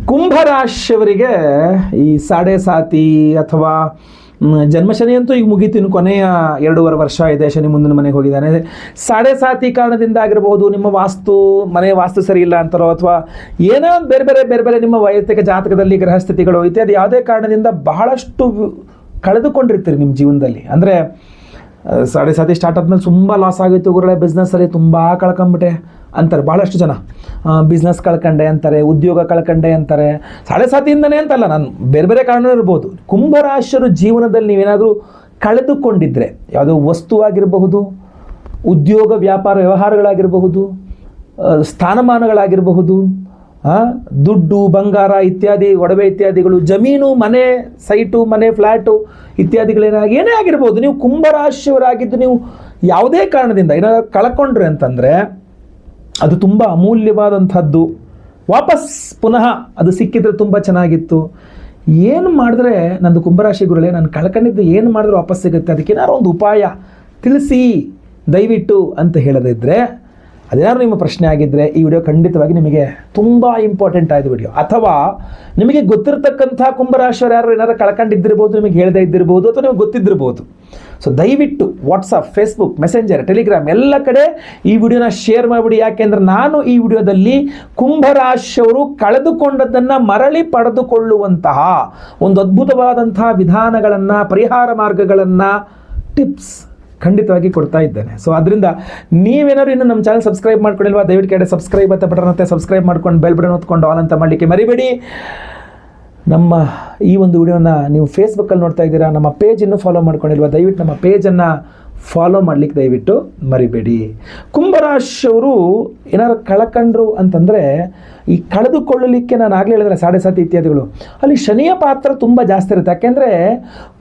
ಕುಂಭರಾಶಿಯವರಿಗೆ ಈ ಸಾಡೆ ಸಾತಿ ಅಥವಾ ಜನ್ಮಶನಿ ಅಂತೂ ಈಗ ಮುಗೀತು. ಇನ್ನು ಕೊನೆಯ 2.5 ವರ್ಷ ಇದೆ. ಶನಿ ಮುಂದಿನ ಮನೆಗೆ ಹೋಗಿದ್ದಾನೆ. ಸಾಡೆ ಸಾತಿ ಕಾರಣದಿಂದ ಆಗಿರಬಹುದು, ನಿಮ್ಮ ಮನೆ ವಾಸ್ತು ಸರಿ ಇಲ್ಲ ಅಂತಾರೋ, ಅಥವಾ ಏನೋ ಬೇರೆ ಬೇರೆ ನಿಮ್ಮ ವೈಯಕ್ತಿಕ ಜಾತಕದಲ್ಲಿ ಗ್ರಹಸ್ಥಿತಿಗಳು ಇತ್ಯಾದಿ ಯಾವುದೇ ಕಾರಣದಿಂದ ಬಹಳಷ್ಟು ಕಳೆದುಕೊಂಡಿರ್ತೀರಿ ನಿಮ್ಮ ಜೀವನದಲ್ಲಿ. ಅಂದರೆ ಸಾಡೆ ಸಾತಿ ಸ್ಟಾರ್ಟ್ ಆದ್ಮೇಲೆ ತುಂಬ ಲಾಸ್ ಆಗಿತ್ತು ಗುರುಗಳೇ, ಬಿಸ್ನೆಸ್ಸಲ್ಲಿ ತುಂಬ ಕಳ್ಕೊಂಬಿಟ್ಟೆ ಅಂತಾರೆ ಭಾಳಷ್ಟು ಜನ. ಬಿಸ್ನೆಸ್ ಕಳ್ಕೊಂಡೆ ಅಂತಾರೆ, ಉದ್ಯೋಗ ಕಳ್ಕೊಂಡೆ ಅಂತಾರೆ. ಸಾಡೆ ಸಾತಿಯಿಂದನೇ ಅಂತಲ್ಲ, ನಾನು ಬೇರೆ ಕಾರಣ ಇರ್ಬೋದು. ಕುಂಭರಾಶಿಯರು ಜೀವನದಲ್ಲಿ ನೀವೇನಾದರೂ ಕಳೆದುಕೊಂಡಿದ್ರೆ, ಯಾವುದೋ ವಸ್ತು ಆಗಿರಬಹುದು, ಉದ್ಯೋಗ ವ್ಯಾಪಾರ ವ್ಯವಹಾರಗಳಾಗಿರಬಹುದು, ಸ್ಥಾನಮಾನಗಳಾಗಿರಬಹುದು, ದುಡ್ಡು ಬಂಗಾರ ಇತ್ಯಾದಿ ಒಡವೆ ಇತ್ಯಾದಿಗಳು, ಜಮೀನು ಮನೆ ಸೈಟು ಮನೆ ಫ್ಲ್ಯಾಟು ಏನೇ ಆಗಿರ್ಬೋದು, ನೀವು ಕುಂಭರಾಶಿಯವರಾಗಿದ್ದು ನೀವು ಯಾವುದೇ ಕಾರಣದಿಂದ ಏನಾದರೂ ಕಳ್ಕೊಂಡ್ರೆ ಅಂತಂದರೆ ಅದು ತುಂಬ ಅಮೂಲ್ಯವಾದಂಥದ್ದು. ವಾಪಸ್ ಪುನಃ ಅದು ಸಿಕ್ಕಿದ್ರೆ ತುಂಬ ಚೆನ್ನಾಗಿತ್ತು. ಏನು ಮಾಡಿದ್ರೆ ನಂದು ಕುಂಭರಾಶಿ ಗುರುಗಳೇ, ನಾನು ಕಳ್ಕೊಂಡಿದ್ದು ಏನು ಮಾಡಿದ್ರೆ ವಾಪಸ್ ಸಿಗುತ್ತೆ, ಅದಕ್ಕೆ ಏನಾದ್ರು ಒಂದು ಉಪಾಯ ತಿಳಿಸಿ ದಯವಿಟ್ಟು ಅಂತ ಹೇಳದಿದ್ದರೆ, ಅದೇನಾದ್ರು ನಿಮ್ಮ ಪ್ರಶ್ನೆ ಆಗಿದ್ದರೆ ಈ ವಿಡಿಯೋ ಖಂಡಿತವಾಗಿ ನಿಮಗೆ ತುಂಬ ಇಂಪಾರ್ಟೆಂಟ್ ಆದ ವಿಡಿಯೋ. ಅಥವಾ ನಿಮಗೆ ಗೊತ್ತಿರತಕ್ಕಂಥ ಕುಂಭರಾಶಿಯವರು ಯಾರು ಏನಾದ್ರು ಕಳ್ಕೊಂಡಿದ್ದಿರ್ಬೋದು, ನಿಮಗೆ ಹೇಳದೇ ಇದ್ದಿರ್ಬೋದು, ಅಥವಾ ನಿಮಗೆ ಗೊತ್ತಿದ್ದಿರ್ಬೋದು. ಸೊ ದಯವಿಟ್ಟು ವಾಟ್ಸಪ್, ಫೇಸ್ಬುಕ್, ಮೆಸೆಂಜರ್, ಟೆಲಿಗ್ರಾಮ್ ಎಲ್ಲ ಕಡೆ ಈ ವಿಡಿಯೋನ ಶೇರ್ ಮಾಡಿಬಿಡಿ. ಯಾಕೆಂದರೆ ನಾನು ಈ ವಿಡಿಯೋದಲ್ಲಿ ಕುಂಭರಾಶಿಯವರು ಕಳೆದುಕೊಂಡದ್ದನ್ನು ಮರಳಿ ಪಡೆದುಕೊಳ್ಳುವಂತಹ ಒಂದು ಅದ್ಭುತವಾದಂತಹ ವಿಧಾನಗಳನ್ನು, ಪರಿಹಾರ ಮಾರ್ಗಗಳನ್ನು, ಟಿಪ್ಸ್ ಖಂಡಿತವಾಗಿ ಕೊಡ್ತಾ ಇದ್ದೇನೆ. ಸೊ ಅದರಿಂದ ನೀವೇನಾದ್ರು ಇನ್ನು ನಮ್ಮ ಚಾನಲ್ ಸಬ್ಸ್ಕ್ರೈಬ್ ಮಾಡ್ಕೊಂಡಿಲ್ವಾ, ದಯವಿಟ್ಟು ಕಡೆ ಸಬ್ಸ್ಕ್ರೈಬ್ ಅಂತ ಬಟನ್ ಮತ್ತೆ ಸಬ್ಸ್ಕ್ರೈಬ್ ಮಾಡ್ಕೊಂಡು ಬೆಲ್ ಬಟನ್ ಹೊತ್ಕೊಂಡು ಆಲ್ ಅಂತ ಮಾಡಲಿಕ್ಕೆ ಮರಿಬೇಡಿ. ನಮ್ಮ ಈ ಒಂದು ವಿಡಿಯೋನ ನೀವು ಫೇಸ್ಬುಕ್ಕಲ್ಲಿ ನೋಡ್ತಾ ಇದ್ದೀರಾ, ನಮ್ಮ ಪೇಜನ್ನು ಫಾಲೋ ಮಾಡ್ಕೊಂಡಿಲ್ವಾ, ದಯವಿಟ್ಟು ನಮ್ಮ ಪೇಜನ್ನು ಫಾಲೋ ಮಾಡಲಿಕ್ಕೆ ದಯವಿಟ್ಟು ಮರಿಬೇಡಿ. ಕುಂಭರಾಶಿಯವರು ಏನಾದ್ರು ಕಳ್ಕೊಂಡ್ರು ಅಂತಂದರೆ, ಈ ಕಳೆದುಕೊಳ್ಳಲಿಕ್ಕೆ ನಾನು ಆಗಲೇ ಹೇಳಿದ್ರೆ ಸಾಡೆ ಸಾತಿ ಇತ್ಯಾದಿಗಳು, ಅಲ್ಲಿ ಶನಿಯ ಪಾತ್ರ ತುಂಬ ಜಾಸ್ತಿ ಇರುತ್ತೆ. ಯಾಕೆಂದರೆ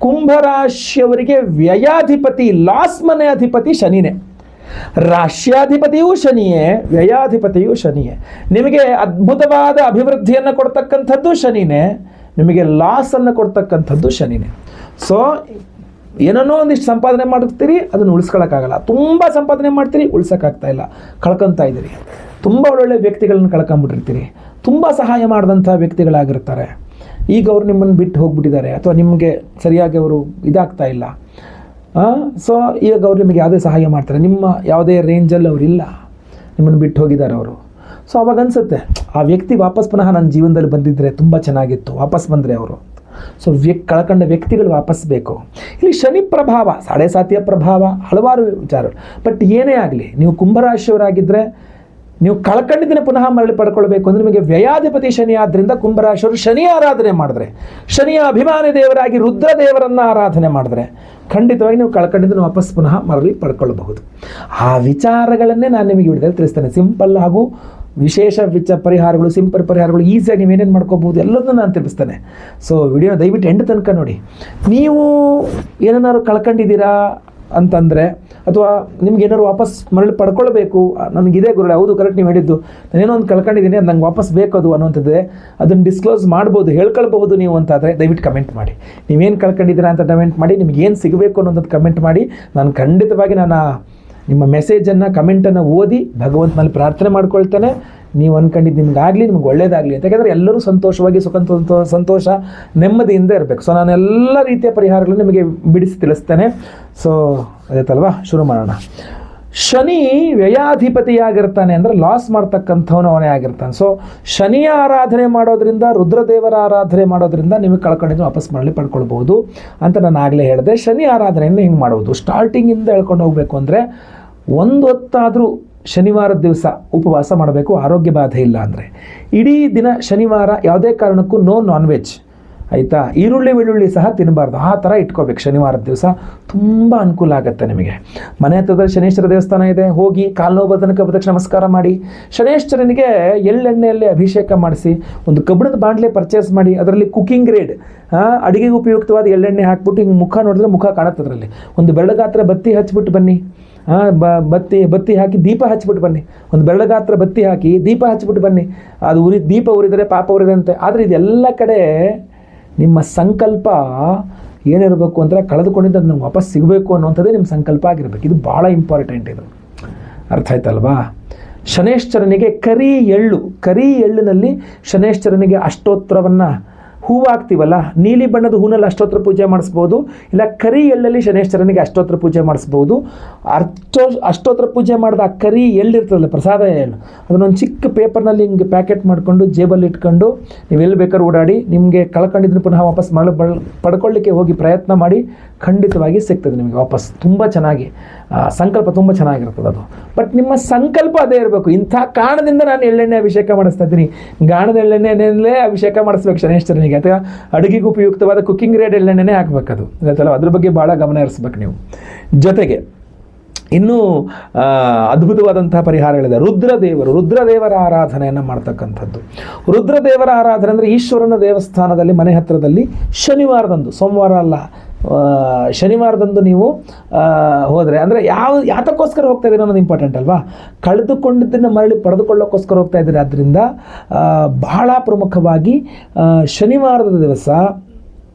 ಕುಂಭರಾಶಿಯವರಿಗೆ ವ್ಯಯಾಧಿಪತಿ, ಲಾಸ್ ಮನೆ ಅಧಿಪತಿ ಶನಿನೇ. ರಾಶ್ಯಾಧಿಪತಿಯೂ ಶನಿಯೇ, ವ್ಯಯಾಧಿಪತಿಯೂ ಶನಿಯೇ. ನಿಮಗೆ ಅದ್ಭುತವಾದ ಅಭಿವೃದ್ಧಿಯನ್ನು ಕೊಡ್ತಕ್ಕಂಥದ್ದು ಶನಿನೇ, ನಿಮಗೆ ಲಾಸನ್ನು ಕೊಡ್ತಕ್ಕಂಥದ್ದು ಶನಿನೇ. ಸೊ ಏನನ್ನೋ ಒಂದಿಷ್ಟು ಸಂಪಾದನೆ ಮಾಡ್ತೀರಿ, ಅದನ್ನು ಉಳಿಸ್ಕೊಳ್ಳೋಕ್ಕಾಗಲ್ಲ. ತುಂಬ ಸಂಪಾದನೆ ಮಾಡ್ತೀರಿ, ಉಳ್ಸೋಕ್ಕಾಗ್ತಾ ಇಲ್ಲ, ಕಳ್ಕೊತಾ ಇದ್ದೀರಿ. ತುಂಬ ಒಳ್ಳೊಳ್ಳೆ ವ್ಯಕ್ತಿಗಳನ್ನ ಕಳ್ಕೊಂಬಿಟ್ಟಿರ್ತೀರಿ, ತುಂಬ ಸಹಾಯ ಮಾಡಿದಂಥ ವ್ಯಕ್ತಿಗಳಾಗಿರ್ತಾರೆ. ಈಗ ಅವರು ನಿಮ್ಮನ್ನು ಬಿಟ್ಟು ಹೋಗ್ಬಿಟ್ಟಿದ್ದಾರೆ, ಅಥವಾ ನಿಮಗೆ ಸರಿಯಾಗಿ ಅವರು ಇದಾಗ್ತಾ ಇಲ್ಲ. ಸೊ ಈಗ ಅವ್ರು ನಿಮಗೆ ಯಾವುದೇ ಸಹಾಯ ಮಾಡ್ತಾರೆ, ನಿಮ್ಮ ಯಾವುದೇ ರೇಂಜಲ್ಲಿ ಅವರಿಲ್ಲ, ನಿಮ್ಮನ್ನು ಬಿಟ್ಟು ಹೋಗಿದ್ದಾರೆ ಅವರು. ಸೊ ಅವಾಗ ಅನಿಸುತ್ತೆ, ಆ ವ್ಯಕ್ತಿ ವಾಪಸ್ ಪುನಃ ನನ್ನ ಜೀವನದಲ್ಲಿ ಬಂದಿದ್ದರೆ ತುಂಬ ಚೆನ್ನಾಗಿತ್ತು, ವಾಪಸ್ ಬಂದರೆ ಅವರು. ಸೊ ಕಳ್ಕೊಂಡ ವ್ಯಕ್ತಿಗಳು ವಾಪಸ್ ಬೇಕು. ಇಲ್ಲಿ ಶನಿ ಪ್ರಭಾವ, ಸಾಡೆ ಸಾತಿಯ ಪ್ರಭಾವ, ಹಲವಾರು ವಿಚಾರಗಳು. ಬಟ್ ಏನೇ ಆಗಲಿ, ನೀವು ಕುಂಭರಾಶಿಯವರಾಗಿದ್ದರೆ ನೀವು ಕಳ್ಕೊಂಡಿದ್ದನ್ನು ಪುನಃ ಮರಳಿ ಪಡ್ಕೊಳ್ಬೇಕು ಅಂದರೆ ನಿಮಗೆ ವ್ಯಯಾಧಿಪತಿ ಶನಿ ಆದ್ದರಿಂದ ಕುಂಭರಾಶಿಯವರು ಶನಿ ಆರಾಧನೆ ಮಾಡಿದ್ರೆ, ಶನಿಯ ಅಭಿಮಾನಿ ದೇವರಾಗಿ ರುದ್ರ ದೇವರನ್ನು ಆರಾಧನೆ ಮಾಡಿದ್ರೆ ಖಂಡಿತವಾಗಿ ನೀವು ಕಳ್ಕೊಂಡಿದ್ದನ್ನು ವಾಪಸ್ ಪುನಃ ಮರಳಿ ಪಡ್ಕೊಳ್ಬಹುದು. ಆ ವಿಚಾರಗಳನ್ನೇ ನಾನು ನಿಮಗೆ ವಿಡಿಯೋದಲ್ಲಿ ತಿಳಿಸ್ತೇನೆ. ಸಿಂಪಲ್ ಹಾಗೂ ವಿಶೇಷ ಪರಿಹಾರಗಳು, ಸಿಂಪಲ್ ಪರಿಹಾರಗಳು, ಈಸಿಯಾಗಿ ನೀವೇನೇನು ಮಾಡ್ಕೋಬಹುದು ಎಲ್ಲದನ್ನು ನಾನು ತಿಳಿಸ್ತೇನೆ. ಸೊ ವಿಡಿಯೋನ ದಯವಿಟ್ಟು ಎಂಡ್ ತನಕ ನೋಡಿ. ನೀವು ಏನಾದ್ರು ಕಳ್ಕೊಂಡಿದ್ದೀರಾ ಅಂತಂದರೆ, ಅಥವಾ ನಿಮ್ಗೆ ಏನಾದ್ರು ವಾಪಸ್ ಮರಳಿ ಪಡ್ಕೊಳ್ಬೇಕು, ನನಗಿದೆ ಗುರುಗಳೇ, ಹೌದು ಕರೆಕ್ಟ್ ನೀವು ಹೇಳಿದ್ದು, ನಾನೇನೋ ಒಂದು ಕಳ್ಕೊಂಡಿದ್ದೀನಿ, ಅದು ನಂಗೆ ವಾಪಸ್ ಬೇಕು ಅದು ಅನ್ನೋಂಥದ್ದೇ, ಅದನ್ನು ಡಿಸ್ಕ್ಲೋಸ್ ಮಾಡ್ಬೋದು, ಹೇಳ್ಕೊಳ್ಬಹುದು ನೀವು ಅಂತಾದರೆ ದಯವಿಟ್ಟು ಕಮೆಂಟ್ ಮಾಡಿ. ನೀವೇನು ಕಳ್ಕೊಂಡಿದ್ದೀರಾ ಅಂತ ಕಮೆಂಟ್ ಮಾಡಿ, ನಿಮ್ಗೆ ಏನು ಸಿಗಬೇಕು ಅನ್ನೋಂಥದ್ದು ಕಮೆಂಟ್ ಮಾಡಿ. ನಾನು ಖಂಡಿತವಾಗಿ ನಿಮ್ಮ ಮೆಸೇಜನ್ನು, ಕಮೆಂಟನ್ನು ಓದಿ ಭಗವಂತನಲ್ಲಿ ಪ್ರಾರ್ಥನೆ ಮಾಡ್ಕೊಳ್ತೇನೆ. ನೀವು ಅಂದ್ಕೊಂಡಿದ್ದು ನಿಮ್ಗಾಗಲಿ, ನಿಮ್ಗೆ ಒಳ್ಳೇದಾಗಲಿ ಅಂತ. ಯಾಕೆಂದರೆ ಎಲ್ಲರೂ ಸಂತೋಷವಾಗಿ ಸಂತೋಷ ನೆಮ್ಮದಿಯಿಂದ ಇರಬೇಕು. ಸೊ ನಾನು ಎಲ್ಲ ರೀತಿಯ ಪರಿಹಾರಗಳನ್ನು ನಿಮಗೆ ಬಿಡಿಸಿ ತಿಳಿಸ್ತೇನೆ. ಸೊ ಅದೇತಲ್ವಾ, ಶುರು ಮಾಡೋಣ. ಶನಿ ವ್ಯಯಾಧಿಪತಿಯಾಗಿರ್ತಾನೆ ಅಂದರೆ ಲಾಸ್ ಮಾಡ್ತಕ್ಕಂಥವನು ಅವನೇ ಆಗಿರ್ತಾನೆ. ಸೊ ಶನಿಯ ಆರಾಧನೆ ಮಾಡೋದ್ರಿಂದ, ರುದ್ರದೇವರ ಆರಾಧನೆ ಮಾಡೋದ್ರಿಂದ ನಿಮಗೆ ಕಳ್ಕೊಂಡಿದ್ದು ವಾಪಸ್ ಮರಳಿ ಪಡ್ಕೊಳ್ಬೋದು ಅಂತ ನಾನು ಆಗಲೇ ಹೇಳಿದೆ. ಶನಿ ಆರಾಧನೆಯನ್ನು ಹಿಂಗೆ ಮಾಡೋದು, ಸ್ಟಾರ್ಟಿಂಗಿಂದ ಹೇಳ್ಕೊಂಡು ಹೋಗಬೇಕು ಅಂದರೆ, ಒಂದು ಹೊತ್ತಾದರೂ ಶನಿವಾರದ ದಿವಸ ಉಪವಾಸ ಮಾಡಬೇಕು, ಆರೋಗ್ಯ ಬಾಧೆ ಇಲ್ಲ ಅಂದರೆ. ಇಡೀ ದಿನ ಶನಿವಾರ ಯಾವುದೇ ಕಾರಣಕ್ಕೂ ನೋ ನಾನ್ ವೆಜ್, ಆಯಿತಾ. ಈರುಳ್ಳಿ ಬೆಳ್ಳುಳ್ಳಿ ಸಹ ತಿನ್ನಬಾರ್ದು, ಆ ಥರ ಇಟ್ಕೋಬೇಕು. ಶನಿವಾರದ ದಿವಸ ತುಂಬ ಅನುಕೂಲ ಆಗುತ್ತೆ ನಿಮಗೆ. ಮನೆ ಹತ್ತಿರದಲ್ಲಿ ಶನೇಶ್ವರ ದೇವಸ್ಥಾನ ಇದೆ, ಹೋಗಿ ಕಾಲು ನೋವು ತನಕ ಪ್ರದಕ್ಷಿಣೆ ನಮಸ್ಕಾರ ಮಾಡಿ, ಶನೇಶ್ವರನಿಗೆ ಎಳ್ಳೆಣ್ಣೆಯಲ್ಲಿ ಅಭಿಷೇಕ ಮಾಡಿಸಿ, ಒಂದು ಕಬ್ಬಿಣದ ಬಾಂಡ್ಲೆ ಪರ್ಚೇಸ್ ಮಾಡಿ, ಅದರಲ್ಲಿ ಕುಕ್ಕಿಂಗ್ ಗ್ರೇಡ್ ಅಡುಗೆಗೆ ಉಪಯುಕ್ತವಾದ ಎಳ್ಳೆಣ್ಣೆ ಹಾಕ್ಬಿಟ್ಟು ಹಿಂಗೆ ಮುಖ ನೋಡಿದ್ರೆ ಮುಖ ಕಾಣುತ್ತೆ. ಅದರಲ್ಲಿ ಒಂದು ಬೆರಳುಗಾತ್ರ ಬತ್ತಿ ಹಚ್ಬಿಟ್ಟು ಬನ್ನಿ, ಬತ್ತಿ ಹಾಕಿ ದೀಪ ಹಚ್ಬಿಟ್ಟು ಬನ್ನಿ, ಒಂದು ಬೆರಳುಗಾತ್ರ ಬತ್ತಿ ಹಾಕಿ ದೀಪ ಹಚ್ಬಿಟ್ಟು ಬನ್ನಿ. ಅದು ದೀಪ ಉರಿದರೆ ಪಾಪ ಉರಿದಂತೆ. ಆದರೆ ಇದೆಲ್ಲ ಕಡೆ ನಿಮ್ಮ ಸಂಕಲ್ಪ ಏನಿರಬೇಕು ಅಂದರೆ, ಕಳೆದುಕೊಂಡಿದ್ದು ಅದು ನಮ್ಗೆ ವಾಪಸ್ ಸಿಗಬೇಕು ಅನ್ನೋಂಥದ್ದೇ ನಿಮ್ಮ ಸಂಕಲ್ಪ ಆಗಿರಬೇಕು. ಇದು ಭಾಳ ಇಂಪಾರ್ಟೆಂಟ್, ಇದು ಅರ್ಥ ಆಯ್ತಲ್ವಾ. ಶನೇಶ್ವರನಿಗೆ ಕರಿ ಎಳ್ಳಿನಲ್ಲಿ ಶನೇಶ್ವರನಿಗೆ ಅಷ್ಟೋತ್ತರವನ್ನು ಹೂವು ಹಾಕ್ತೀವಲ್ಲ, ನೀಲಿ ಬಣ್ಣದ ಹೂನಲ್ಲಿ ಅಷ್ಟೋತ್ತರ ಪೂಜೆ ಮಾಡಿಸ್ಬೋದು, ಇಲ್ಲ ಕರಿ ಎಳ್ಳಲ್ಲಿ ಶನೇಶ್ವರನಿಗೆ ಅಷ್ಟೋತ್ತರ ಪೂಜೆ ಮಾಡಿಸ್ಬೋದು. ಅಷ್ಟೋತ್ತರ ಪೂಜೆ ಮಾಡಿದ ಆ ಕರಿ ಎಳ್ಳಿರ್ತದಲ್ಲ, ಪ್ರಸಾದ ಎಳ್ಳು, ಅದನ್ನೊಂದು ಚಿಕ್ಕ ಪೇಪರ್ನಲ್ಲಿ ಹಿಂಗೆ ಪ್ಯಾಕೆಟ್ ಮಾಡಿಕೊಂಡು ಜೇಬಲ್ಲಿ ಇಟ್ಕೊಂಡು ನೀವು ಎಲ್ಲಿ ಬೇಕಾದ್ರೂ ಓಡಾಡಿ, ನಿಮಗೆ ಕಳ್ಕೊಂಡಿದ್ದನ್ನು ಪುನಃ ವಾಪಸ್ ಪಡ್ಕೊಳ್ಳಿಕ್ಕೆ ಹೋಗಿ ಪ್ರಯತ್ನ ಮಾಡಿ, ಖಂಡಿತವಾಗಿ ಸಿಗ್ತದೆ ನಿಮಗೆ ವಾಪಸ್. ತುಂಬ ಚೆನ್ನಾಗಿ ಸಂಕಲ್ಪ ತುಂಬ ಚೆನ್ನಾಗಿರ್ತದೆ ಅದು. ಬಟ್ ನಿಮ್ಮ ಸಂಕಲ್ಪ ಅದೇ ಇರಬೇಕು. ಇಂಥ ಕಾರಣದಿಂದ ನಾನು ಎಳ್ಳೆಣ್ಣೆ ಅಭಿಷೇಕ ಮಾಡಿಸ್ತಾ ಇದ್ದೀನಿ, ಗಾಣದ ಎಳ್ಳೆಣ್ಣೆಯಲ್ಲೇ ಅಭಿಷೇಕ ಮಾಡಿಸ್ಬೇಕು ಶನೇಶ್ವರನಿಗೆ, ಅಥವಾ ಅಡುಗೆಗೆ ಉಪಯುಕ್ತವಾದ ಕುಕ್ಕಿಂಗ್ ರೇಡ್ ಎಳ್ಳೆಣ್ಣೆನೇ ಹಾಕಬೇಕದು. ಗೊತ್ತಲ್ಲ, ಅದ್ರ ಬಗ್ಗೆ ಭಾಳ ಗಮನ ಹರಿಸ್ಬೇಕು ನೀವು. ಜೊತೆಗೆ ಇನ್ನೂ ಅದ್ಭುತವಾದಂತಹ ಪರಿಹಾರಗಳಿದೆ. ರುದ್ರದೇವರ ಆರಾಧನೆಯನ್ನು ಮಾಡ್ತಕ್ಕಂಥದ್ದು. ರುದ್ರದೇವರ ಆರಾಧನೆ ಅಂದರೆ ಈಶ್ವರನ ದೇವಸ್ಥಾನದಲ್ಲಿ ಮನೆ ಹತ್ತಿರದಲ್ಲಿ ಶನಿವಾರದಂದು, ಸೋಮವಾರ ಅಲ್ಲ, ಶನಿವಾರದಂದು ನೀವು ಹೋದರೆ, ಅಂದರೆ ಯಾತಕ್ಕೋಸ್ಕರ ಹೋಗ್ತಾ ಇದ್ದೀರಿ ಅನ್ನೋದು ಇಂಪಾರ್ಟೆಂಟ್ ಅಲ್ವಾ. ಕಳೆದುಕೊಂಡಿದ್ದನ್ನು ಮರಳಿ ಪಡೆದುಕೊಳ್ಳೋಕ್ಕೋಸ್ಕರ ಹೋಗ್ತಾ ಇದ್ದೀರಿ. ಆದ್ದರಿಂದ ಬಹಳ ಪ್ರಮುಖವಾಗಿ ಶನಿವಾರದ ದಿವಸ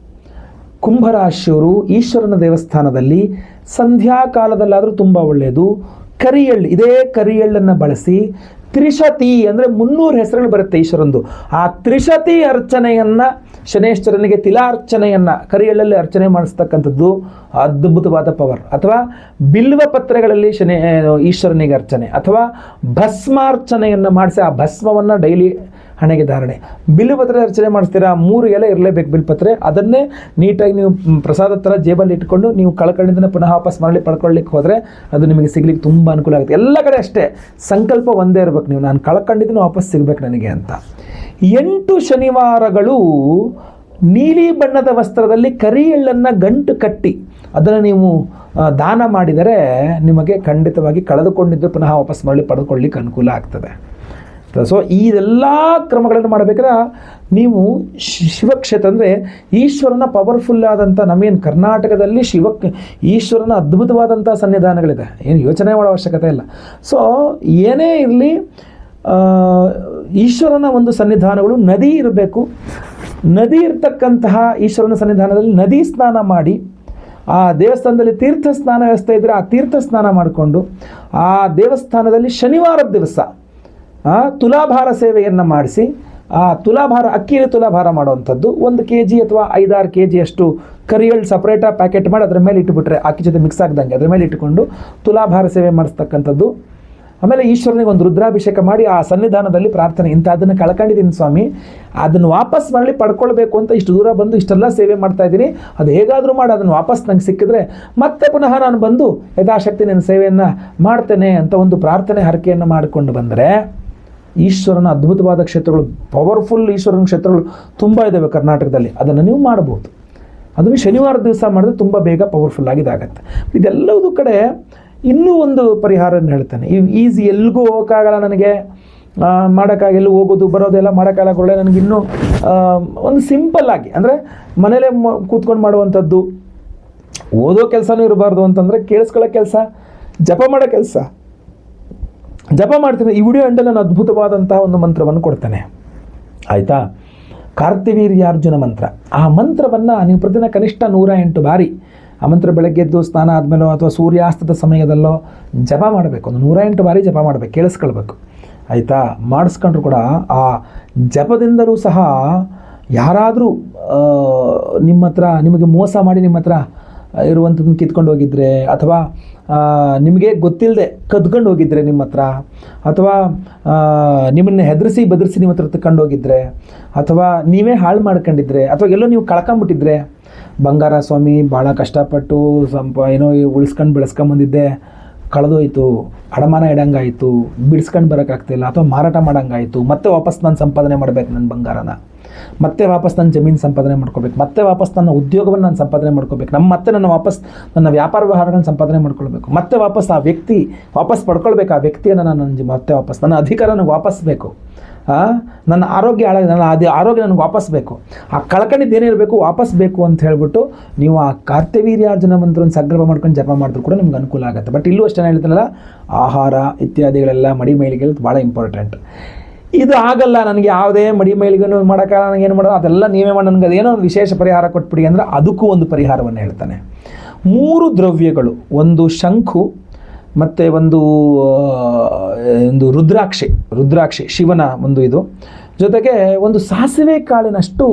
ಕುಂಭರಾಶಿಯವರು ಈಶ್ವರನ ದೇವಸ್ಥಾನದಲ್ಲಿ ಸಂಧ್ಯಾಕಾಲದಲ್ಲಾದರೂ ತುಂಬ ಒಳ್ಳೆಯದು. ಇದೇ ಕರಿಯಳ್ಳನ್ನು ಬಳಸಿ ತ್ರಿಶತಿ ಅಂದರೆ 300 ಹೆಸರುಗಳು ಬರುತ್ತೆ ಈಶ್ವರಂದು. ಆ ತ್ರಿಶತಿ ಅರ್ಚನೆಯನ್ನು, ಶನೇಶ್ವರನಿಗೆ ತಿಲಾರ್ಚನೆಯನ್ನು ಕರಿಯಳ್ಳಲ್ಲಿ ಅರ್ಚನೆ ಮಾಡಿಸ್ತಕ್ಕಂಥದ್ದು ಅದ್ಭುತವಾದ ಪವರ್. ಅಥವಾ ಬಿಲ್ವ ಪತ್ರೆಗಳಲ್ಲಿ ಈಶ್ವರನಿಗೆ ಅರ್ಚನೆ, ಅಥವಾ ಭಸ್ಮಾರ್ಚನೆಯನ್ನು ಮಾಡಿಸಿ ಆ ಭಸ್ಮವನ್ನು ಡೈಲಿ ಹಣೆಗೆ ಧಾರಣೆ. ಬಿಲ್ವಪತ್ರೆ ಅರ್ಚನೆ ಮಾಡಿಸ್ತೀರಾ, 3 ಎಲೆ ಇರಲೇಬೇಕು ಬಿಲ್ಪತ್ರೆ. ಅದನ್ನೇ ನೀಟಾಗಿ ನೀವು ಪ್ರಸಾದ ಥರ ಜೇಬಲ್ಲಿ ಇಟ್ಕೊಂಡು ನೀವು ಕಳ್ಕೊಂಡಿದ್ದನ್ನು ಪುನಃ ವಾಪಸ್ ಮರಳಿ ಪಡ್ಕೊಳ್ಳಿಕ್ಕೆ ಹೋದರೆ ಅದು ನಿಮಗೆ ಸಿಗ್ಲಿಕ್ಕೆ ತುಂಬ ಅನುಕೂಲ ಆಗುತ್ತೆ. ಎಲ್ಲ ಕಡೆ ಅಷ್ಟೇ, ಸಂಕಲ್ಪ ಒಂದೇ ಇರಬೇಕು ನೀವು, ನಾನು ಕಳ್ಕೊಂಡಿದ್ದನ್ನು ವಾಪಸ್ ಸಿಗಬೇಕು ನನಗೆ ಅಂತ. 8 ಶನಿವಾರಗಳು ನೀಲಿ ಬಣ್ಣದ ವಸ್ತ್ರದಲ್ಲಿ ಕರಿ ಎಳ್ಳನ್ನು ಗಂಟು ಕಟ್ಟಿ ಅದನ್ನು ನೀವು ದಾನ ಮಾಡಿದರೆ ನಿಮಗೆ ಖಂಡಿತವಾಗಿ ಕಳೆದುಕೊಂಡಿದ್ದು ಪುನಃ ವಾಪಸ್ ಮರಳಿ ಪಡೆದುಕೊಳ್ಳಿಕ್ಕೆ ಅನುಕೂಲ ಆಗ್ತದೆ. ಸೊ ಇದೆಲ್ಲ ಕ್ರಮಗಳನ್ನು ಮಾಡಬೇಕಾದ್ರೆ ನೀವು ಶಿವಕ್ಷೇತ್ರ ಅಂದರೆ ಈಶ್ವರನ ಪವರ್ಫುಲ್ ಆದಂಥ, ನಮಗೇನು ಕರ್ನಾಟಕದಲ್ಲಿ ಈಶ್ವರನ ಅದ್ಭುತವಾದಂಥ ಸನ್ನಿಧಾನಗಳಿದೆ, ಏನು ಯೋಚನೆ ಮಾಡೋ ಅವಶ್ಯಕತೆ ಇಲ್ಲ. ಸೊ ಏನೇ ಇರಲಿ, ಈಶ್ವರನ ಒಂದು ಸನ್ನಿಧಾನಗಳು ನದಿ ಇರಬೇಕು. ನದಿ ಇರ್ತಕ್ಕಂತಹ ಈಶ್ವರನ ಸನ್ನಿಧಾನದಲ್ಲಿ ನದಿ ಸ್ನಾನ ಮಾಡಿ, ಆ ದೇವಸ್ಥಾನದಲ್ಲಿ ತೀರ್ಥ ಸ್ನಾನ ವ್ಯವಸ್ಥೆ ಇದ್ದರೆ ಆ ತೀರ್ಥ ಸ್ನಾನ ಮಾಡಿಕೊಂಡು, ಆ ದೇವಸ್ಥಾನದಲ್ಲಿ ಶನಿವಾರದ ದಿವಸ ತುಲಾಭಾರ ಸೇವೆಯನ್ನು ಮಾಡಿಸಿ, ಆ ತುಲಾಭಾರ ಅಕ್ಕಿಯಲ್ಲಿ ತುಲಾಭಾರ ಮಾಡುವಂಥದ್ದು 1 kg ಅಥವಾ 5-6 kg ಅಷ್ಟು ಕರಿಯಳ್ಳು ಸಪ್ರೇಟಾಗಿ ಪ್ಯಾಕೆಟ್ ಮಾಡಿ ಅದರ ಮೇಲೆ ಇಟ್ಟುಬಿಟ್ರೆ, ಅಕ್ಕಿ ಜೊತೆ ಮಿಕ್ಸ್ ಆಗ್ದಂಗೆ ಅದರ ಮೇಲೆ ಇಟ್ಟುಕೊಂಡು ತುಲಾಭಾರ ಸೇವೆ ಮಾಡಿಸ್ತಕ್ಕಂಥದ್ದು. ಆಮೇಲೆ ಈಶ್ವರನಿಗೆ ಒಂದು ರುದ್ರಾಭಿಷೇಕ ಮಾಡಿ ಆ ಸನ್ನಿಧಾನದಲ್ಲಿ ಪ್ರಾರ್ಥನೆ, ಇಂಥದ್ದನ್ನು ಕಳ್ಕೊಂಡಿದ್ದೀನಿ ಸ್ವಾಮಿ, ಅದನ್ನು ವಾಪಸ್ ಮರಳಿ ಪಡ್ಕೊಳ್ಬೇಕು ಅಂತ ಇಷ್ಟು ದೂರ ಬಂದು ಇಷ್ಟೆಲ್ಲ ಸೇವೆ ಮಾಡ್ತಾ ಇದ್ದೀನಿ, ಅದು ಹೇಗಾದರೂ ಮಾಡಿ ಅದನ್ನು ವಾಪಸ್ ನಂಗೆ ಸಿಕ್ಕಿದ್ರೆ ಮತ್ತೆ ಪುನಃ ನಾನು ಬಂದು ಯಥಾಶಕ್ತಿ ನನ್ನ ಸೇವೆಯನ್ನು ಮಾಡ್ತೇನೆ ಅಂತ ಒಂದು ಪ್ರಾರ್ಥನೆ ಹರಕೆಯನ್ನು ಮಾಡಿಕೊಂಡು ಬಂದರೆ, ಈಶ್ವರನ ಅದ್ಭುತವಾದ ಕ್ಷೇತ್ರಗಳು, ಪವರ್ಫುಲ್ ಈಶ್ವರನ ಕ್ಷೇತ್ರಗಳು ತುಂಬ ಇದ್ದಾವೆ ಕರ್ನಾಟಕದಲ್ಲಿ, ಅದನ್ನು ನೀವು ಮಾಡ್ಬೋದು. ಅದನ್ನು ಶನಿವಾರ ದಿವಸ ಮಾಡಿದ್ರೆ ತುಂಬ ಬೇಗ ಪವರ್ಫುಲ್ಲಾಗಿ ಇದಾಗತ್ತೆ. ಇದೆಲ್ಲದೂ ಕಡೆ ಇನ್ನೂ ಒಂದು ಪರಿಹಾರನ ಹೇಳ್ತಾನೆ. ಈಸಿ, ಎಲ್ಲಿಗೂ ಹೋಗೋಕ್ಕಾಗಲ್ಲ ನನಗೆ, ಮಾಡೋಕ್ಕಾಗೆಲ್ಲ ಹೋಗೋದು ಬರೋದೆಲ್ಲ ಮಾಡೋಕ್ಕಾಗಲ್ಲ, ನನಗಿನ್ನೂ ಒಂದು ಸಿಂಪಲ್ಲಾಗಿ ಅಂದರೆ ಮನೇಲೇ ಕೂತ್ಕೊಂಡು ಮಾಡುವಂಥದ್ದು, ಓದೋ ಕೆಲಸನೂ ಇರಬಾರ್ದು ಅಂತಂದರೆ ಕೇಳಿಸ್ಕೊಳ್ಳೋ ಕೆಲಸ, ಜಪ ಮಾಡೋ ಕೆಲಸ, ಜಪ ಮಾಡ್ತೀನಿ. ಈ ವಿಡಿಯೋ ಎಂಡಲ್ಲಿ ನಾನು ಅದ್ಭುತವಾದಂತಹ ಒಂದು ಮಂತ್ರವನ್ನು ಕೊಡ್ತೇನೆ, ಆಯಿತಾ? ಕಾರ್ತಿವೀರ್ಯಾರ್ಜುನ ಮಂತ್ರ. ಆ ಮಂತ್ರವನ್ನು ನೀವು ಪ್ರತಿದಿನ ಕನಿಷ್ಠ 108 ಬಾರಿ, ಆ ಮಂತ್ರ ಬೆಳಗ್ಗೆ ಎದ್ದು ಸ್ನಾನ ಆದಮೇಲೋ ಅಥವಾ ಸೂರ್ಯಾಸ್ತದ ಸಮಯದಲ್ಲೋ ಜಪ ಮಾಡಬೇಕು. ಒಂದು 108 ಬಾರಿ ಜಪ ಮಾಡಬೇಕು, ಕೇಳಿಸ್ಕೊಳ್ಬೇಕು, ಆಯಿತಾ? ಮಾಡಿಸ್ಕೊಂಡ್ರು ಕೂಡ ಆ ಜಪದಿಂದಲೂ ಸಹ ಯಾರಾದರೂ ನಿಮ್ಮ ಹತ್ರ ನಿಮಗೆ ಮೋಸ ಮಾಡಿ ನಿಮ್ಮ ಹತ್ರ ಇರುವಂಥದ್ದನ್ನು ಕಿತ್ಕೊಂಡು ಹೋಗಿದ್ರೆ, ಅಥವಾ ನಿಮಗೆ ಗೊತ್ತಿಲ್ಲದೆ ಕದ್ಕೊಂಡು ಹೋಗಿದ್ರೆ ನಿಮ್ಮ ಹತ್ರ, ಅಥವಾ ನಿಮ್ಮನ್ನು ಹೆದರಿಸಿ ಬದರಿಸಿ ನಿಮ್ಮ ಹತ್ರ ತಗೊಂಡು ಹೋಗಿದ್ರೆ, ಅಥವಾ ನೀವೇ ಹಾಳು ಮಾಡ್ಕೊಂಡಿದ್ರೆ, ಅಥವಾ ಎಲ್ಲೋ ನೀವು ಕಳ್ಕೊಂಬಿಟ್ಟಿದ್ರೆ, ಬಂಗಾರ ಸ್ವಾಮಿ ಭಾಳ ಕಷ್ಟಪಟ್ಟು ಏನೋ ಉಳಿಸ್ಕೊಂಡು ಬೆಳೆಸ್ಕೊಂಬಂದಿದ್ದೆ, ಕಳೆದೋಯ್ತು, ಅಡಮಾನ ಇಡಂಗಾಯಿತು, ಬಿಡಿಸ್ಕೊಂಡು ಬರೋಕ್ಕಾಗ್ತಿಲ್ಲ, ಅಥವಾ ಮಾರಾಟ ಮಾಡೋಂಗಾಯಿತು, ಮತ್ತೆ ವಾಪಸ್ ನಾನು ಸಂಪಾದನೆ ಮಾಡಬೇಕು ನನ್ನ ಬಂಗಾರನ, ಮತ್ತೆ ವಾಪಸ್ ನನ್ನ ಜಮೀನು ಸಂಪಾದನೆ ಮಾಡ್ಕೋಬೇಕು, ಮತ್ತೆ ವಾಪಸ್ ನನ್ನ ಉದ್ಯೋಗವನ್ನು ನಾನು ಸಂಪಾದನೆ ಮಾಡ್ಕೋಬೇಕು, ಮತ್ತೆ ನನ್ನ ವ್ಯಾಪಾರ ವ್ಯವಹಾರಗಳನ್ನು ಸಂಪಾದನೆ ಮಾಡ್ಕೊಳ್ಬೇಕು, ಮತ್ತೆ ವಾಪಸ್ ಆ ವ್ಯಕ್ತಿ ವಾಪಸ್ ಪಡ್ಕೊಳ್ಬೇಕು, ಆ ವ್ಯಕ್ತಿಯನ್ನು ನಾನು ಮತ್ತೆ ವಾಪಸ್, ನನ್ನ ಅಧಿಕಾರ ನನಗೆ ವಾಪಸ್ ಬೇಕು, ನನ್ನ ಆರೋಗ್ಯ ನನ್ನ ಆರೋಗ್ಯ ನನಗೆ ವಾಪಸ್ ಬೇಕು, ಆ ಕಳ್ಕೊಂಡಿದ್ದು ಏನಿರಬೇಕು ವಾಪಸ್ ಬೇಕು ಅಂತ ಹೇಳ್ಬಿಟ್ಟು ನೀವು ಆ ಕಾರ್ತಿವೀರ್ಯಾರ್ಜುನ ಮಂತ್ರವನ್ನು ಸಂಕಲ್ಪ ಮಾಡ್ಕೊಂಡು ಜಪ ಮಾಡಿದ್ರು ಕೂಡ ನಿಮ್ಗೆ ಅನುಕೂಲ ಆಗುತ್ತೆ. ಬಟ್ ಇಲ್ಲೂ ಅಷ್ಟೇ ಹೇಳ್ತಾನಲ್ಲ, ಆಹಾರ ಇತ್ಯಾದಿಗಳೆಲ್ಲ ಮಡಿ ಮೈಲಿಗೆ ಭಾಳ ಇಂಪಾರ್ಟೆಂಟ್. ಇದು ಆಗಲ್ಲ, ನನಗೆ ಯಾವುದೇ ಮಡಿ ಮೈಲಿಗೂ ಮಾಡೋಕ್ಕಲ್ಲ, ನನಗೇನು ಮಾಡೋದು ಅದೆಲ್ಲ ನೀವೇ ಮಾಡಿ, ನನಗೆ ಅದೇನೋ ಒಂದು ವಿಶೇಷ ಪರಿಹಾರ ಕೊಟ್ಬಿಡಿ ಅಂದರೆ ಅದಕ್ಕೂ ಒಂದು ಪರಿಹಾರವನ್ನು ಹೇಳ್ತಾನೆ. 3 ದ್ರವ್ಯಗಳು, ಒಂದು ಶಂಖು, ಮತ್ತು ಒಂದು ರುದ್ರಾಕ್ಷಿ ಶಿವನ ಒಂದು ಇದು, ಜೊತೆಗೆ ಒಂದು ಸಾಸಿವೆ ಕಾಳಿನಷ್ಟು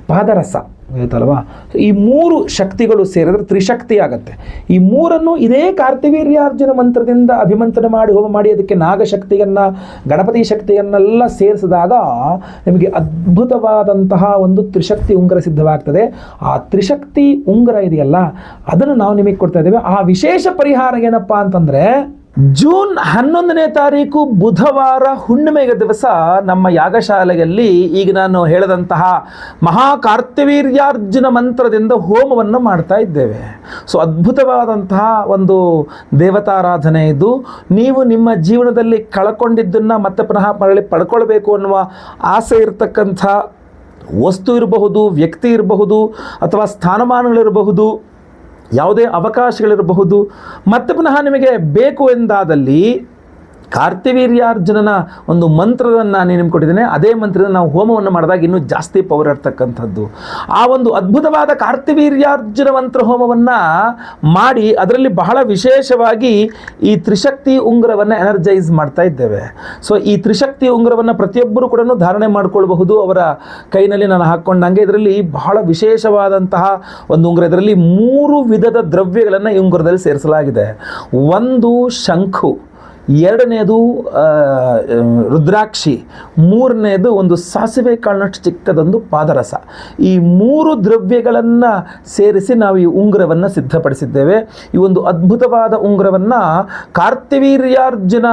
ಪಾದರಸ ಆಯ್ತಲ್ವಾ. ಈ 3 ಶಕ್ತಿಗಳು ಸೇರಿದ್ರೆ ತ್ರಿಶಕ್ತಿ ಆಗತ್ತೆ. ಈ 3ಅನ್ನು ಇದೇ ಕಾರ್ತಿವೀರ್ಯಾರ್ಜುನ ಮಂತ್ರದಿಂದ ಅಭಿಮಂತ್ರಣ ಮಾಡಿ ಹೋಮ ಮಾಡಿ ಅದಕ್ಕೆ ನಾಗಶಕ್ತಿಯನ್ನು ಗಣಪತಿ ಶಕ್ತಿಯನ್ನೆಲ್ಲ ಸೇರಿಸಿದಾಗ ನಿಮಗೆ ಅದ್ಭುತವಾದಂತಹ ಒಂದು ತ್ರಿಶಕ್ತಿ ಉಂಗುರ ಸಿದ್ಧವಾಗ್ತದೆ. ಆ ತ್ರಿಶಕ್ತಿ ಉಂಗುರ ಇದೆಯಲ್ಲ ಅದನ್ನು ನಾವು ನಿಮಗೆ ಕೊಡ್ತಾ ಇದ್ದೇವೆ. ಆ ವಿಶೇಷ ಪರಿಹಾರ ಏನಪ್ಪ ಅಂತಂದರೆ, ಜೂನ್ 11ನೇ ತಾರೀಕು ಬುಧವಾರ ಹುಣ್ಣಿಮೆಯ ದಿವಸ ನಮ್ಮ ಯಾಗಶಾಲೆಯಲ್ಲಿ ಈಗ ನಾನು ಹೇಳಿದಂತಹ ಮಹಾಕಾರ್ತಿವೀರ್ಯಾರ್ಜುನ ಮಂತ್ರದಿಂದ ಹೋಮವನ್ನು ಮಾಡ್ತಾ ಇದ್ದೇವೆ. ಸೊ ಅದ್ಭುತವಾದಂತಹ ಒಂದು ದೇವತಾರಾಧನೆ ಇದು. ನೀವು ನಿಮ್ಮ ಜೀವನದಲ್ಲಿ ಕಳ್ಕೊಂಡಿದ್ದನ್ನು ಮತ್ತೆ ಪುನಃ ಮರಳಿ ಪಡ್ಕೊಳ್ಬೇಕು ಅನ್ನುವ ಆಸೆ ಇರತಕ್ಕಂಥ ವಸ್ತು ಇರಬಹುದು, ವ್ಯಕ್ತಿ ಇರಬಹುದು, ಅಥವಾ ಸ್ಥಾನಮಾನಗಳಿರಬಹುದು, ಯಾವುದೇ ಅವಕಾಶಗಳಿರಬಹುದು, ಮತ್ತೆ ಪುನಃ ನಿಮಗೆ ಬೇಕು ಎಂದಾದಲ್ಲಿ ಕಾರ್ತಿವೀರ್ಯಾರ್ಜುನನ ಒಂದು ಮಂತ್ರವನ್ನು ನಾನು ನಿಮ್ಗೆ ಕೊಟ್ಟಿದ್ದೇನೆ. ಅದೇ ಮಂತ್ರದಿಂದ ನಾವು ಹೋಮವನ್ನು ಮಾಡಿದಾಗ ಇನ್ನೂ ಜಾಸ್ತಿ ಪವರ್ ಇರ್ತಕ್ಕಂಥದ್ದು. ಆ ಒಂದು ಅದ್ಭುತವಾದ ಕಾರ್ತಿವೀರ್ಯಾರ್ಜುನ ಮಂತ್ರ ಹೋಮವನ್ನು ಮಾಡಿ ಅದರಲ್ಲಿ ಬಹಳ ವಿಶೇಷವಾಗಿ ಈ ತ್ರಿಶಕ್ತಿ ಉಂಗುರವನ್ನು ಎನರ್ಜೈಸ್ ಮಾಡ್ತಾ ಇದ್ದೇವೆ. ಸೊ ಈ ತ್ರಿಶಕ್ತಿ ಉಂಗುರವನ್ನು ಪ್ರತಿಯೊಬ್ಬರು ಕೂಡ ಧಾರಣೆ ಮಾಡಿಕೊಳ್ಬಹುದು. ಅವರ ಕೈನಲ್ಲಿ ನಾನು ಹಾಕ್ಕೊಂಡಂಗೆ ಇದರಲ್ಲಿ ಬಹಳ ವಿಶೇಷವಾದಂತಹ ಒಂದು ಉಂಗುರ. ಇದರಲ್ಲಿ 3 ವಿಧದ ದ್ರವ್ಯಗಳನ್ನು ಈ ಉಂಗುರದಲ್ಲಿ ಸೇರಿಸಲಾಗಿದೆ. ಒಂದು ಶಂಖು, 2ನೇದು ರುದ್ರಾಕ್ಷಿ, 3ನೇದು ಒಂದು ಸಾಸಿವೆ ಕಾಳಿನಷ್ಟು ಚಿಕ್ಕದೊಂದು ಪಾದರಸ. ಈ 3 ದ್ರವ್ಯಗಳನ್ನು ಸೇರಿಸಿ ನಾವು ಈ ಉಂಗುರವನ್ನು ಸಿದ್ಧಪಡಿಸಿದ್ದೇವೆ. ಈ ಒಂದು ಅದ್ಭುತವಾದ ಉಂಗುರವನ್ನು ಕಾರ್ತಿವೀರ್ಯಾರ್ಜುನ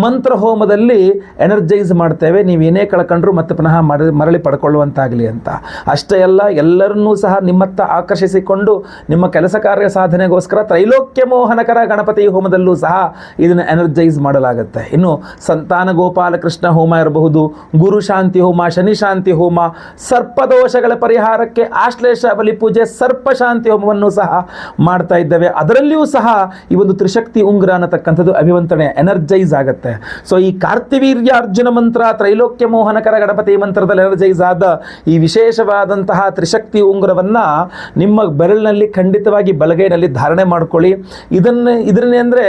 ಮಂತ್ರ ಹೋಮದಲ್ಲಿ ಎನರ್ಜೈಸ್ ಮಾಡ್ತೇವೆ. ನೀವೇನೇ ಕಳ್ಕೊಂಡ್ರು ಮತ್ತೆ ಪುನಃ ಮರಳಿ ಪಡ್ಕೊಳ್ಳುವಂತಾಗಲಿ ಅಂತ. ಅಷ್ಟೇ ಅಲ್ಲ, ಎಲ್ಲರನ್ನೂ ಸಹ ನಿಮ್ಮತ್ತ ಆಕರ್ಷಿಸಿಕೊಂಡು ನಿಮ್ಮ ಕೆಲಸ ಕಾರ್ಯ ಸಾಧನೆಗೋಸ್ಕರ ತ್ರೈಲೋಕ್ಯ ಮೋಹನಕರ ಗಣಪತಿ ಹೋಮದಲ್ಲೂ ಸಹ ಇದನ್ನು ಎನರ್ಜೈಸ್ ಮಾಡಲಾಗುತ್ತೆ. ಇನ್ನು ಸಂತಾನ ಗೋಪಾಲ ಕೃಷ್ಣ ಹೋಮ ಇರಬಹುದು, ಗುರು ಶಾಂತಿ ಹೋಮ, ಶನಿ ಶಾಂತಿ ಹೋಮ, ಸರ್ಪದೋಷಗಳ ಪರಿಹಾರಕ್ಕೆ ಆಶ್ಲೇಷ ಬಲಿ ಪೂಜೆ, ಸರ್ಪ ಶಾಂತಿ ಹೋಮವನ್ನು ಸಹ ಮಾಡ್ತಾ ಇದ್ದೇವೆ. ಅದರಲ್ಲಿಯೂ ಸಹ ಈ ಒಂದು ತ್ರಿಶಕ್ತಿ ಉಂಗುರ ಅನ್ನತಕ್ಕಂಥದ್ದು ಅಭಿವಂತನೆ ಎನರ್ಜೈಸ್ ಆಗುತ್ತೆ. ಸೊ ಈ ಕಾರ್ತಿವೀರ್ಯಾರ್ಜುನ ಮಂತ್ರ, ತ್ರೈಲೋಕ್ಯ ಮೋಹನಕರ ಗಣಪತಿ ಮಂತ್ರದಲ್ಲಿ ಎನರ್ಜೈಸ್ ಆದ ಈ ವಿಶೇಷವಾದಂತಹ ತ್ರಿಶಕ್ತಿ ಉಂಗುರವನ್ನು ನಿಮ್ಮ ಬೆರಳಿನಲ್ಲಿ ಖಂಡಿತವಾಗಿ ಬಲಗೈನಲ್ಲಿ ಧಾರಣೆ ಮಾಡ್ಕೊಳ್ಳಿ. ಇದನ್ನೇ ಅಂದರೆ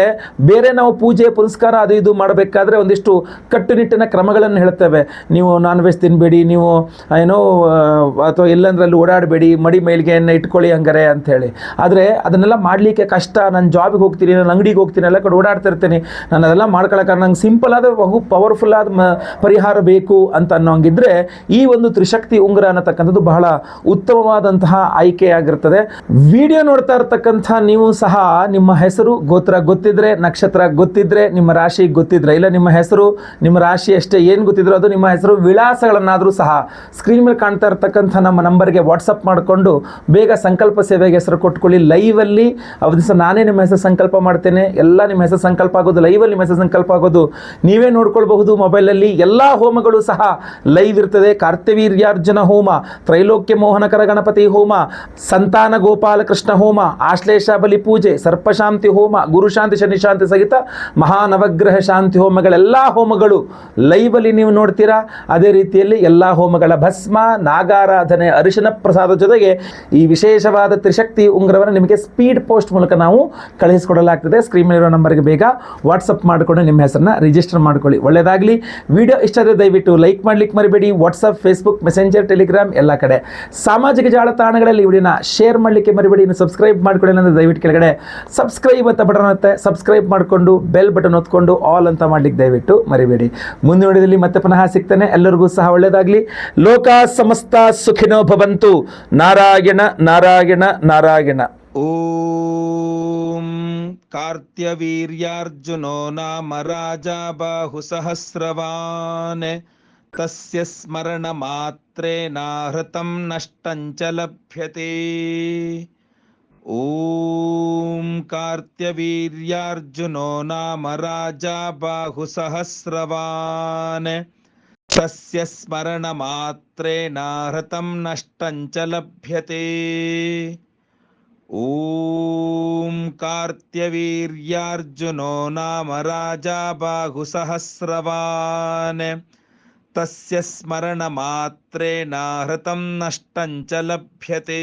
ಬೇರೆ ನಾವು ಪೂಜೆ ಪುನಸ್ಕಾರ ಅದು ಇದು ಮಾಡಬೇಕಾದ್ರೆ ಒಂದಿಷ್ಟು ಕಟ್ಟುನಿಟ್ಟಿನ ಕ್ರಮಗಳನ್ನು ಹೇಳ್ತೇವೆ. ನೀವು ನಾನ್ ವೆಜ್ ತಿನ್ನಬೇಡಿ, ನೀವು ಅಥವಾ ಎಲ್ಲಂದ್ರೆ ಅಲ್ಲಿ ಓಡಾಡಬೇಡಿ, ಮಡಿ ಮೈಲಿಗೆಯನ್ನು ಇಟ್ಕೊಳ್ಳಿ ಹಂಗಾರೆ ಅಂಥೇಳಿ. ಆದರೆ ಅದನ್ನೆಲ್ಲ ಮಾಡಲಿಕ್ಕೆ ಕಷ್ಟ. ನಾನು ಜಾಬಿಗೆ ಹೋಗ್ತೀನಿ, ನಾನು ಅಂಗಡಿಗೆ ಹೋಗ್ತೀನಿ, ಎಲ್ಲ ಕಡೆ ಓಡಾಡ್ತಾ ಇರ್ತೀನಿ, ನಾನು ಅದೆಲ್ಲ ಮಾಡ್ಕೊಳ್ಳೋಕೆ ನಂಗೆ ಸಿಂಪಲ್ ಆದ ಬಹು ಪವರ್ಫುಲ್ ಆದ ಪರಿಹಾರ ಬೇಕು ಅಂತ ಅನ್ನೋಂಗಿದ್ರೆ ಈ ಒಂದು ತ್ರಿಶಕ್ತಿ ಉಂಗುರ ಅನ್ನತಕ್ಕಂಥದ್ದು ಬಹಳ ಉತ್ತಮವಾದಂತಹ ಆಯ್ಕೆಯಾಗಿರ್ತದೆ. ವಿಡಿಯೋ ನೋಡ್ತಾ ಇರ್ತಕ್ಕಂಥ ನೀವು ಸಹ ನಿಮ್ಮ ಹೆಸರು ಗೋತ್ರ ಗೊತ್ತಿದ್ರೆ, ನಕ್ಷತ್ರ ಗೊತ್ತಿದ್ರೆ, ನಿಮ್ಮ ರಾಶಿ ಗೊತ್ತಿದ್ರೆ, ಇಲ್ಲ ನಿಮ್ಮ ಹೆಸರು ನಿಮ್ಮ ರಾಶಿ ಅಷ್ಟೇ ಏನು ಗೊತ್ತಿದ್ರು ಅದು ನಿಮ್ಮ ಹೆಸರು ವಿಳಾಸಗಳನ್ನಾದರೂ ಸಹ ಸ್ಕ್ರೀನ್ ಮೇಲೆ ಕಾಣ್ತಾ ಇರ್ತಕ್ಕಂಥ ನಮ್ಮ ನಂಬರ್ಗೆ ವಾಟ್ಸಪ್ ಮಾಡಿಕೊಂಡು ಬೇಗ ಸಂಕಲ್ಪ ಸೇವೆಗೆ ಹೆಸರು ಕೊಟ್ಕೊಳ್ಳಿ. ಲೈವಲ್ಲಿ ಅವತ್ತು ದಿವಸ ನಾನೇ ನಿಮ್ಮ ಹೆಸರು ಸಂಕಲ್ಪ ಮಾಡ್ತೇನೆ. ಎಲ್ಲ ನಿಮ್ಮ ಹೆಸರು ಸಂಕಲ್ಪ ಆಗೋದು ಲೈವಲ್ಲಿ, ನಿಮ್ಮ ಹೆಸರು ಸಂಕಲ್ಪ ಆಗೋದು ನೀವೇ ನೋಡ್ಕೊಳ್ಬಹುದು ಮೊಬೈಲಲ್ಲಿ. ಎಲ್ಲ ಹೋಮಗಳು ಸಹ ಲೈವ್ ಇರ್ತದೆ. ಕಾರ್ತಿವೀರ್ಯಾರ್ಜುನ ಹೋಮ, ತ್ರೈಲೋಕ್ಯ ಮೋಹನಕರ ಗಣಪತಿ ಹೋಮ, ಸಂತಾನ ಗೋಪಾಲ ಕೃಷ್ಣ ಹೋಮ, ಆಶ್ಲೇಷ ಬಲಿ ಪೂಜೆ, ಸರ್ಪಶಾಂತಿ ಹೋಮ, ಗುರುಶಾಂತಿ ಶನಿ ಶಾಂತಿ ಸಹಿತ ಮಹಾನವಗ್ರಹ ಶಾಂತಿ ಹೋಮಗಳೆಲ್ಲ ಹೋಮಗಳು ಲೈವಲ್ಲಿ ನೀವು ನೋಡ್ತೀರಾ. ಅದೇ ರೀತಿಯಲ್ಲಿ ಎಲ್ಲ ಹೋಮಗಳ ಭಸ್ಮ, ನಾಗಾರಾಧನೆ, ಅರಿಶಿನ ಪ್ರಸಾದ ಜೊತೆಗೆ ಈ ವಿಶೇಷವಾದ ತ್ರಿಶಕ್ತಿ ಉಂಗುರವನ್ನು ನಿಮಗೆ ಸ್ಪೀಡ್ ಪೋಸ್ಟ್ ಮೂಲಕ ನಾವು ಕಳುಹಿಸಿಕೊಡಲಾಗ್ತದೆ. ಸ್ಕ್ರೀನ್ ಮೇಲಿರೋ ನಂಬರ್ಗೆ ಬೇಗ ವಾಟ್ಸಪ್ ಮಾಡಿಕೊಂಡು ನಿಮ್ಮ ಹೆಸರನ್ನ ರಿಜಿಸ್ಟರ್ ಮಾಡ್ಕೊಳ್ಳಿ. ಒಳ್ಳೆಯದಾಗಲಿ. ವಿಡಿಯೋ ಇಷ್ಟ ಆದರೆ ದಯವಿಟ್ಟು ಲೈಕ್ ಮಾಡ್ಲಿಕ್ಕೆ ಮರಿಬೇಡಿ. ವಾಟ್ಸಪ್, ಫೇಸ್ಬುಕ್, ಮೆಸೆಂಜರ್, ಟೆಲಿಗ್ರಾಮ್ ಎಲ್ಲ ಕಡೆ ಸಾಮಾಜಿಕ ಜಾಲತಾಣಗಳಲ್ಲಿ ವಿಡಿಯೋನ ಶೇರ್ ಮಾಡಲಿಕ್ಕೆ ಮರಿಬೇಡಿ. ಇನ್ನು ಸಬ್ಸ್ಕ್ರೈಬ್ ಮಾಡ್ಕೊಳ್ಳಿ ಅಂದರೆ ದಯವಿಟ್ಟು ಕೆಳಗಡೆ ಸಬ್ಸ್ಕ್ರೈಬ್ ಅಂತ ಬಟನ್ ಇರುತ್ತೆ, ಸಬ್ಸ್ಕ್ರೈಬ್ ಮಾಡಿಕೊಂಡು ಬೆಲ್ ಬಟನ್ ಒತ್ಕೊಂಡು ಆಲ್ ಅಂತ ಮಾಡ್ಲಿಕ್ಕೆ ದಯವಿಟ್ಟು ಮರಿಬೇಡಿ. ಮುಂದಿನ ವಿಡಿಯೋದಲ್ಲಿ ಮತ್ತೆ ಪುನಃ ಸಿಗ್ತೇನೆ. ಎಲ್ಲರಿಗೂ ಸಹ ಒಳ್ಳೆಯದಾಗಲಿ. ಲೋಕ ಸಮಸ್ತ ಸುಖಿನೋ ಭವಂತು. ನಾರಾಯಣ ನಾರಾಯಣ ನಾರಾಯಣ. ಓಂ ಕಾರ್ತ್ಯವೀರ್ಯಾರ್ಜುನೋ ನಾಮ ರಾಜ ಬಾಹು ಸಹಸ್ರವಾನ್ ತಸ್ಯ ಸ್ಮರಣ ಮಾತ್ರೇಣ ಹೃತಂ ನಷ್ಟಂಚ ಲಭ್ಯತೆ. ಓಂ ಕಾರ್ತ್ಯವೀರ್ಯಾರ್ಜುನೋ ನಾಮ ರಾಜ ಬಾಹು ಸಹಸ್ರವಾನ್ ತಸ್ಯ ಸ್ಮರಣ ಮಾತ್ರೇಣ ಹೃತಂ ನಷ್ಟಂಚ ಲಭ್ಯತೆ. ಓಂ ಕಾರ್ತ್ಯವೀರ್ಯಾರ್ಜುನೋ ನಾಮ ರಾಜ ಬಾಹು ಸಹಸ್ರವಾನ್ ತಸ್ಯ ಸ್ಮರಣ ಮಾತ್ರೇಣ ಹೃತಂ ನಷ್ಟಂಚ ಲಭ್ಯತೆ.